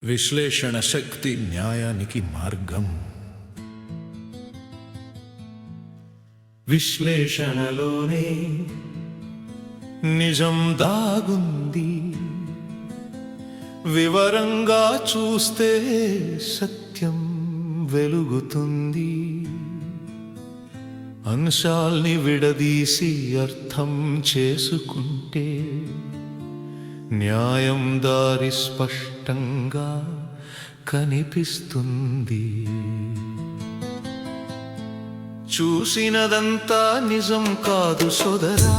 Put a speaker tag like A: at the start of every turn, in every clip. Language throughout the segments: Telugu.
A: విశ్లేషణ శక్తి న్యాయానికి మార్గం. విశ్లేషణలోనే నిజం దాగుంది, వివరంగా చూస్తే సత్యం వెలుగుతుంది. అంశాల్ని విడదీసి అర్థం చేసుకుంటే న్యాయం దారి స్పష్టంగా కనిపిస్తుంది. చూసినదంతా నిజం కాదు సోదరా,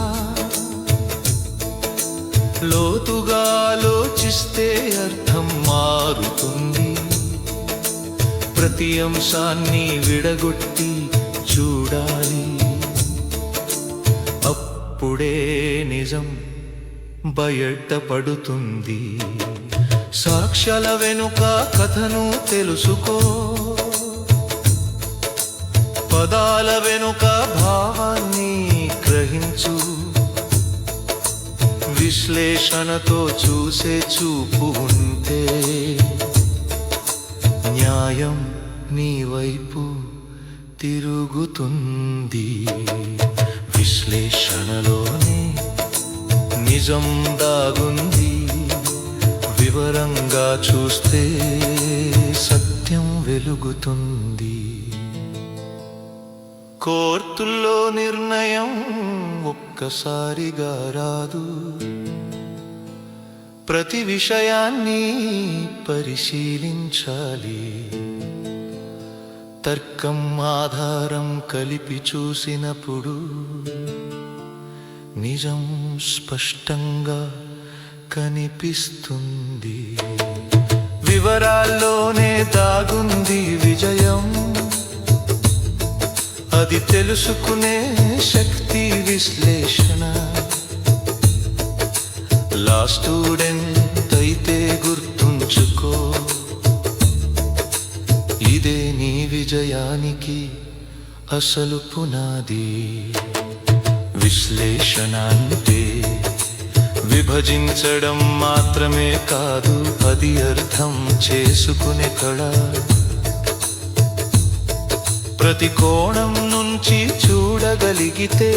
A: లోతుగా ఆలోచిస్తే అర్థం మారుతుంది. ప్రతి అంశాన్ని విడగొట్టి చూడాలి, అప్పుడే నిజం బయటపడుతుంది. సాక్ష్యాల వెనుక కథను తెలుసుకో, పదాల వెనుక భావాన్ని గ్రహించు. విశ్లేషణతో చూసే చూపు ఉంటే న్యాయం నీ వైపు తిరుగుతుంది. విశ్లేషణలోనే నిజం దాగుంది, వివరంగా చూస్తే సత్యం వెలుగుతుంది. కోర్టుల్లో నిర్ణయం ఒక్కసారిగా రాదు, ప్రతి విషయాన్ని పరిశీలించాలి. తర్కం ఆధారం కలిపి చూసినప్పుడు నిజం స్పష్టంగా కనిపిస్తుంది. వివరాల్లోనే దాగుంది విజయం, అది తెలుసుకునే శక్తి విశ్లేషణ. లా స్టూడెంట్ అయితే గుర్తుంచుకో, ఇదే నీ విజయానికి అసలు పునాది. విశ్లేషణ అంటే విభజించడం మాత్రమే కాదు, అది అర్థం చేసుకునే కళ. ప్రతి కోణం నుంచి చూడగలిగితే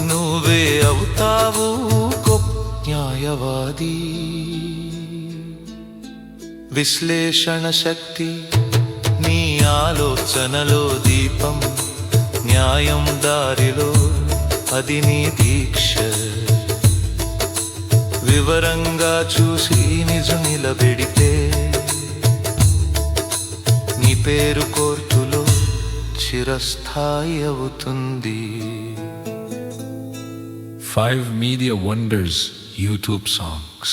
A: నువ్వే అవుతావు గొప్ప న్యాయవాది. విశ్లేషణ శక్తి నీ ఆలోచనలో దీపం, న్యాయం దారిలో అది నీ దీక్ష. వివరంగా చూసి నిజం నిలబెడితే నీ పేరు కోర్టులో చిరస్థాయి అవుతుంది.
B: 5 Media Wonders YouTube songs.